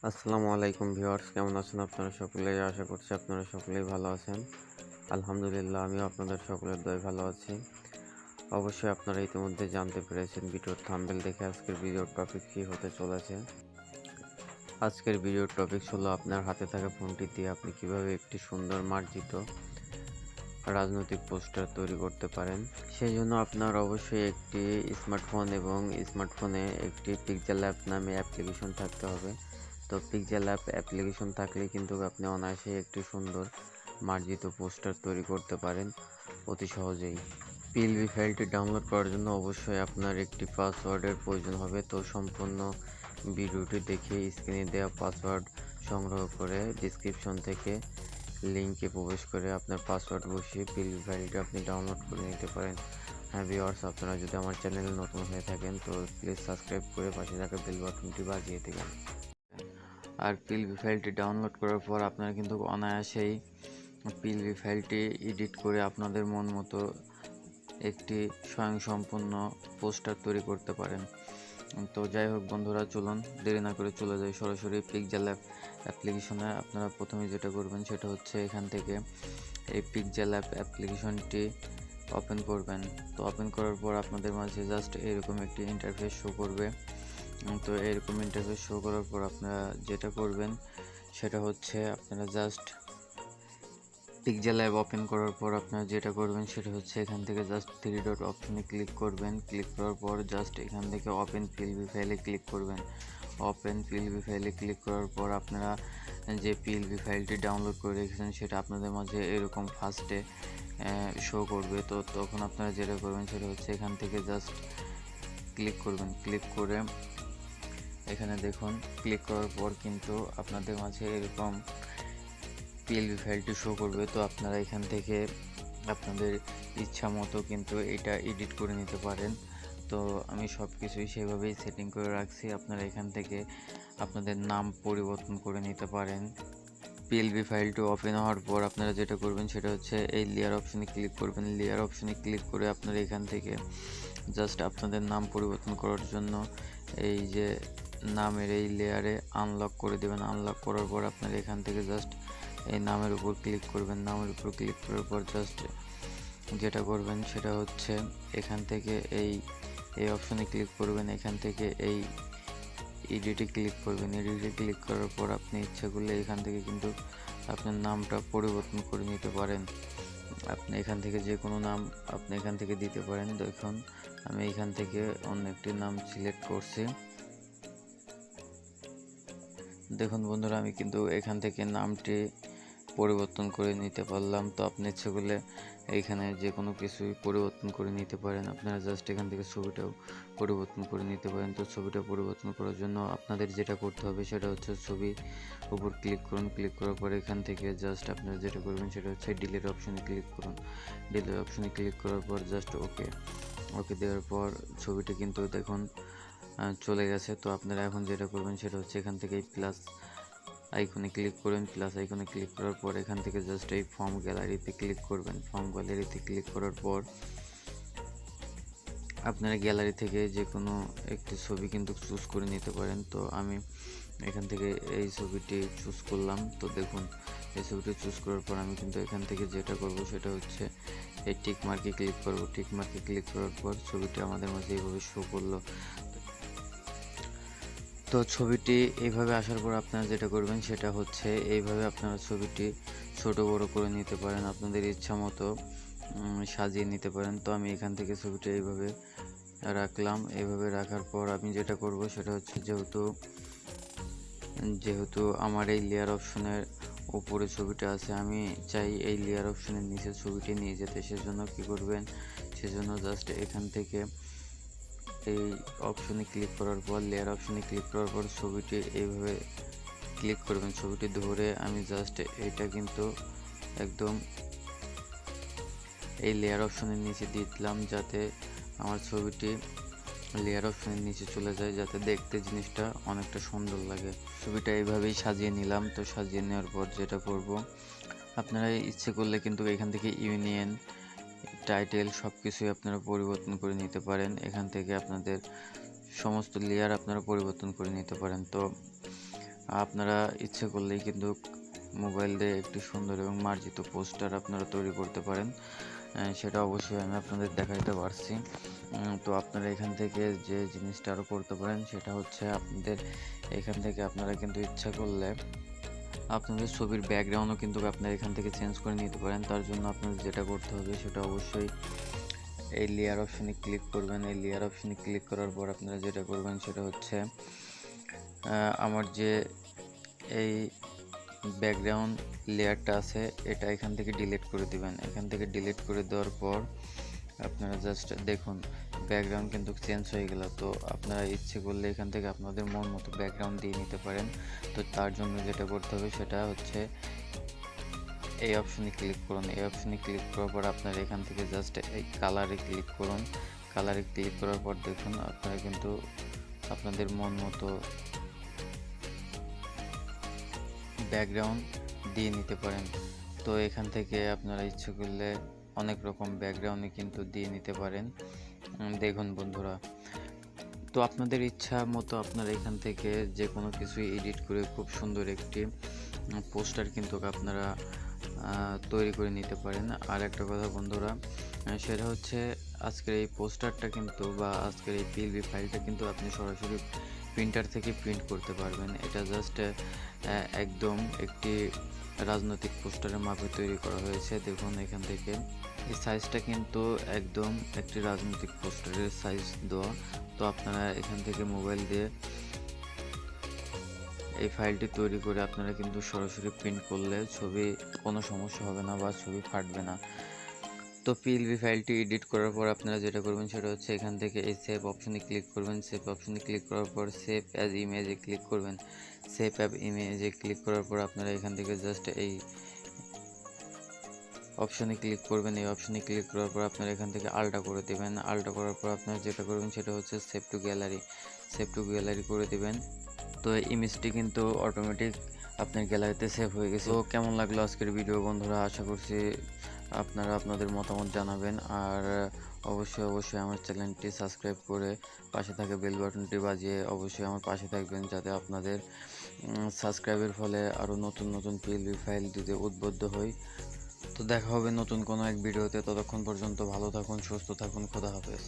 আসসালামু আলাইকুম ভিউয়ার্স, কেমন আছেন আপনারা সকলেই? আশা করছি আপনারা সকলেই ভালো আছেন। আলহামদুলিল্লাহ, আমিও আপনাদের সকলের দয়ায় ভালো আছি। অবশ্যই আপনারা ইতিমধ্যে জানতে পেরেছেন ভিডিওর থাম্বনেল দেখে আজকের ভিডিওর টপিক কী হতে চলেছে। আজকের ভিডিওর টপিক হলো আপনার হাতে থাকা ফোনটি দিয়ে আপনি কিভাবে একটি সুন্দর মার্জিত রাজনৈতিক পোস্টার তৈরি করতে পারেন। সেই জন্য আপনার অবশ্যই একটি স্মার্টফোন এবং স্মার্টফোনে একটি পিক্সেলল্যাব নামে অ্যাপ্লিকেশন থাকতে হবে। তো পিক্সেলল্যাব অ্যাপ্লিকেশন থাকলে কিন্তু আপনি অনায়াসেই একটি সুন্দর মার্জিত পোস্টার তৈরি করতে পারেন অতি সহজেই। পিএলবি ফাইলটি ডাউনলোড করার জন্য অবশ্যই আপনার একটি পাসওয়ার্ডের প্রয়োজন হবে। তো সম্পূর্ণ ভিডিওটি দেখে স্ক্রিনে দেওয়া পাসওয়ার্ড সংগ্রহ করে ডিসক্রিপশন থেকে লিঙ্কে প্রবেশ করে আপনার পাসওয়ার্ড বসিয়ে পিএলবি ফাইলটি আপনি ডাউনলোড করে নিতে পারেন। হ্যাঁ ভিউয়ার্স, আপনারা যদি আমার চ্যানেলে নতুন হয়ে থাকেন তো প্লিজ সাবস্ক্রাইব করে পাশে থাকা বেল বাটনটি বাজিয়ে দেবেন। আর পিএলবি ফাইলটি ডাউনলোড করার পর আপনারা কিন্তু অনায়াসেই পিএলবি ফাইলটি এডিট করে আপনাদের মন মতো একটি স্বয়ংসম্পূর্ণ পোস্টার তৈরি করতে পারেন। তো যাই হোক বন্ধুরা, চলুন দেরি না করে চলে যাই সরাসরি পিক্সেলল্যাব অ্যাপ্লিকেশনে। আপনারা প্রথমে যেটা করবেন সেটা হচ্ছে এখান থেকে এই পিক্সেলল্যাব অ্যাপ্লিকেশনটি ওপেন করবেন। তো ওপেন করার পর আপনাদের মাঝে জাস্ট এরকম একটি ইন্টারফেস শো করবে। তো এরকম ইন্টারফেস শো করার পর আপনারা যেটা করবেন সেটা হচ্ছে আপনারা জাস্ট পিক্সেলল্যাব ওপেন করার পর আপনারা যেটা করবেন সেটা হচ্ছে এখান থেকে জাস্ট 3 ডট অপশনে ক্লিক করবেন। ক্লিক করার পর জাস্ট এখান থেকে ওপেন পিএলবি ফাইলে ক্লিক করবেন। ওপেন পিএলবি ফাইলে ক্লিক করার পর আপনারা যে পিএলবি ফাইলটি ডাউনলোড করে রেখেছেন সেটা আপনাদের মাঝে এরকম ফার্স্টে শো করবে। তো তখন আপনারা যেটা করবেন সেটা হচ্ছে এখান থেকে জাস্ট ক্লিক করবেন। ক্লিক করে এখানে দেখুন, ক্লিক করার পর কিন্তু আপনাদের মাঝে এরকম পিএলবি ফাইলটি শো করবে। তো আপনারা এখান থেকে আপনাদের ইচ্ছা মতো কিন্তু এটা এডিট করে নিতে পারেন। তো আমি সব কিছুই সেভাবেই সেটিং করে রাখছি। আপনারা এখান থেকে আপনাদের নাম পরিবর্তন করে নিতে পারেন। পিএলবি ফাইলটি ওপেন হওয়ার পর আপনারা যেটা করবেন সেটা হচ্ছে এই লেয়ার অপশনে ক্লিক করবেন। লেয়ার অপশনে ক্লিক করে আপনারা এখান থেকে জাস্ট আপনাদের নাম পরিবর্তন করার জন্য এই যে নামের এই লেয়ারে আনলক করে দেবেন। আনলক করার পর আপনারা এখান থেকে জাস্ট এই নামের উপর ক্লিক করবেন। নামের উপর ক্লিক করার পর জাস্ট যেটা করবেন সেটা হচ্ছে এখান থেকে এই অপশনে ক্লিক করবেন। এখান থেকে এই এডিটে ক্লিক করবেন। এডিটে ক্লিক করার পর আপনি ইচ্ছা করলে এখান থেকে কিন্তু আপনার নামটা পরিবর্তন করে নিতে পারেন। আপনি এখান থেকে যে কোনো নাম আপনি এখান থেকে দিতে পারেন। দেখুন, আমি এখান থেকে অন্য একটি নাম সিলেক্ট করছি। দেখুন বন্ধুরা, আমি কিন্তু এখান থেকে নামটি পরিবর্তন করে নিতে পারলাম। তো আপনি ইচ্ছে করলে এইখানে যে কোনো কিছুই পরিবর্তন করে নিতে পারেন। আপনারা জাস্ট এখান থেকে ছবিটাও পরিবর্তন করে নিতে পারেন। তো ছবিটা পরিবর্তন করার জন্য আপনাদের যেটা করতে হবে সেটা হচ্ছে ছবি উপর ক্লিক করুন। ক্লিক করার পর এখান থেকে জাস্ট আপনারা যেটা করবেন সেটা হচ্ছে ডিলিট অপশনে ক্লিক করুন। ডিলিট অপশনে ক্লিক করার পর জাস্ট ওকে দেওয়ার পর ছবিটা কিন্তু দেখুন চলে গেছে। তো আপনারা এখন যেটা করবেন সেটা হচ্ছে এখান থেকে এই প্লাস আইকনে ক্লিক করবেন। প্লাস আইকনে ক্লিক করার পর এখান থেকে জাস্ট এই ফর্ম গ্যালারিতে ক্লিক করবেন। ফর্ম গ্যালারিতে ক্লিক করার পর আপনারা গ্যালারি থেকে যে কোনো একটি ছবি কিন্তু চুজ করে নিতে পারেন। তো আমি এখান থেকে এই ছবিটি চুজ করলাম। তো দেখুন, এই ছবিটি চুজ করার পর আমি কিন্তু এখান থেকে যেটা করব সেটা হচ্ছে এই টিক মার্কে ক্লিক করব। টিক মার্কে ক্লিক করার পর ছবিটি আমাদের মাঝে এইভাবে শো করলো। তো ছবিটি এইভাবে আসার পর আপনারা যেটা করবেন সেটা হচ্ছে এইভাবে আপনারা ছবিটি ছোট বড় করে নিতে পারেন, আপনাদের ইচ্ছা মতো সাজিয়ে নিতে পারেন। তো আমি এখান থেকে ছবিটা এইভাবে রাখলাম। এইভাবে রাখার পর আমি যেটা করব সেটা হচ্ছে যেহেতু আমার এই লেয়ার অপশনের উপরে ছবিটা আছে, আমি চাই এই লেয়ার অপশনের নিচে ছবিটি নিয়ে যেতে। সেজন্য কি করবেন, সেজন্য জাস্ট এখান থেকে এই অপশনে ক্লিক করার পর লেয়ার অপশনে ক্লিক করার পর ছবিটি এইভাবে ক্লিক করবেন। ছবিটি ধরে আমি জাস্ট এটা কিন্তু একদম এই লেয়ার অপশনের নিচে দিয়ে দিলাম, যাতে আমার ছবিটি লেয়ার অপশনের নিচে চলে যায়, যাতে দেখতে জিনিসটা অনেকটা সুন্দর লাগে। ছবিটা এইভাবেই সাজিয়ে নিলাম। তো সাজিয়ে নেওয়ার পর যেটা করব, আপনারা ইচ্ছে করলে কিন্তু এখান থেকে ইউনিয়ন টাইটেল সব কিছুই আপনারা পরিবর্তন করে নিতে পারেন। এখান থেকে আপনাদের সমস্ত লেয়ার আপনারা পরিবর্তন করে নিতে পারেন। তো আপনারা ইচ্ছে করলেই কিন্তু মোবাইল দিয়ে একটি সুন্দর এবং মার্জিত পোস্টার আপনারা তৈরি করতে পারেন। সেটা অবশ্যই আমি আপনাদের দেখাইতে পারছি। তো আপনারা এখান থেকে যে জিনিসটা আরও করতে পারেন সেটা হচ্ছে আপনাদের এখান থেকে আপনারা কিন্তু ইচ্ছা করলে আপনাদের ছবির ব্যাকগ্রাউন্ডও কিন্তু আপনারা এখান থেকে চেঞ্জ করে নিতে পারেন। তার জন্য আপনাদের যেটা করতে হবে সেটা অবশ্যই এই লেয়ার অপশনে ক্লিক করবেন। এই লেয়ার অপশনে ক্লিক করার পর আপনারা যেটা করবেন সেটা হচ্ছে আমার যে এই ব্যাকগ্রাউন্ড লেয়ারটা আছে এটা এখান থেকে ডিলিট করে দিবেন। এখান থেকে ডিলিট করে দেওয়ার পর আপনারা জাস্ট দেখুন ব্যাকগ্রাউন্ড কিন্তু চেঞ্জ হয়ে গেল। তো আপনারা ইচ্ছে করলে এখান থেকে আপনাদের মন মতো ব্যাকগ্রাউন্ড দিয়ে নিতে পারেন। তো তার জন্য যেটা করতে হবে সেটা হচ্ছে এই অপশনে ক্লিক করুন। এই অপশনে ক্লিক করার পর আপনারা এখান থেকে জাস্ট এই কালারে ক্লিক করুন। কালারে ক্লিক করার পর দেখুন আপনারা কিন্তু আপনাদের মন মতো ব্যাকগ্রাউন্ড দিয়ে নিতে পারেন। তো এখান থেকে আপনারা ইচ্ছে করলে অনেক রকম ব্যাকগ্রাউন্ডে কিন্তু দিয়ে নিতে পারেন। দেখুন বন্ধুরা, তো আপনাদের ইচ্ছা মতো আপনারা এখান থেকে যে কোনো কিছু এডিট করে খুব সুন্দর একটি পোস্টার কিন্তু আপনারা তৈরি করে নিতে পারেন। আর একটা কথা বন্ধুরা, সেটা হচ্ছে আজকের এই পোস্টারটা কিন্তু বা আজকের এই পিএলবি ফাইলটা কিন্তু আপনি সরাসরি প্রিন্টার থেকে প্রিন্ট করতে পারবেন। এটা জাস্ট একদম একটি রাজনৈতিক পোস্টারের মাপে তৈরি করা হয়েছে। দেখুন এখান থেকে এই সাইজটা কিন্তু একদম একটি রাজনৈতিক পোস্টারের সাইজ দেওয়া। তো আপনারা এখান থেকে মোবাইল দিয়ে এই ফাইলটি তৈরি করে আপনারা কিন্তু সরাসরি প্রিন্ট করলে ছবি কোনো সমস্যা হবে না বা ছবি ফাটবে না। তো পিএলবি ফাইলটি এডিট করার পর আপনারা যেটা করবেন সেটা হচ্ছে এখান থেকে এই সেভ অপশনে ক্লিক করবেন। সেভ অপশনে ক্লিক করার পর সেভ অ্যাজ ইমেজে ক্লিক করবেন। সেভ অ্যাজ ইমেজে ক্লিক করার পর আপনারা এখান থেকে জাস্ট এই অপশনে ক্লিক করবেন। এই অপশনে ক্লিক করার পর আপনারা এখান থেকে আলটা করে দেবেন। আলটা করার পর আপনারা যেটা করবেন সেটা হচ্ছে save two gallery. Save two gallery করে দেবেন। তো ইমেজটি কিন্তু অটোমেটিক আপনার গ্যালারিতে সেভ হয়ে গেছে। তো কেমন লাগলো আজকের ভিডিও বন্ধুরা, আশা করছি আপনারা আপনাদের মতামত জানাবেন। আর অবশ্যই আমার চ্যানেলটি সাবস্ক্রাইব করে পাশে থাকা বেল বাটনটি বাজিয়ে অবশ্যই আমার পাশে থাকবেন, যাতে আপনাদের সাবস্ক্রাইবের ফলে আরও নতুন নতুন পিএলবি ফাইল দিতে উদ্বুদ্ধ হই। তো দেখা হবে নতুন কোনো এক ভিডিওতে। ততক্ষণ পর্যন্ত ভালো থাকুন, সুস্থ থাকুন, খোদা হাফেজ।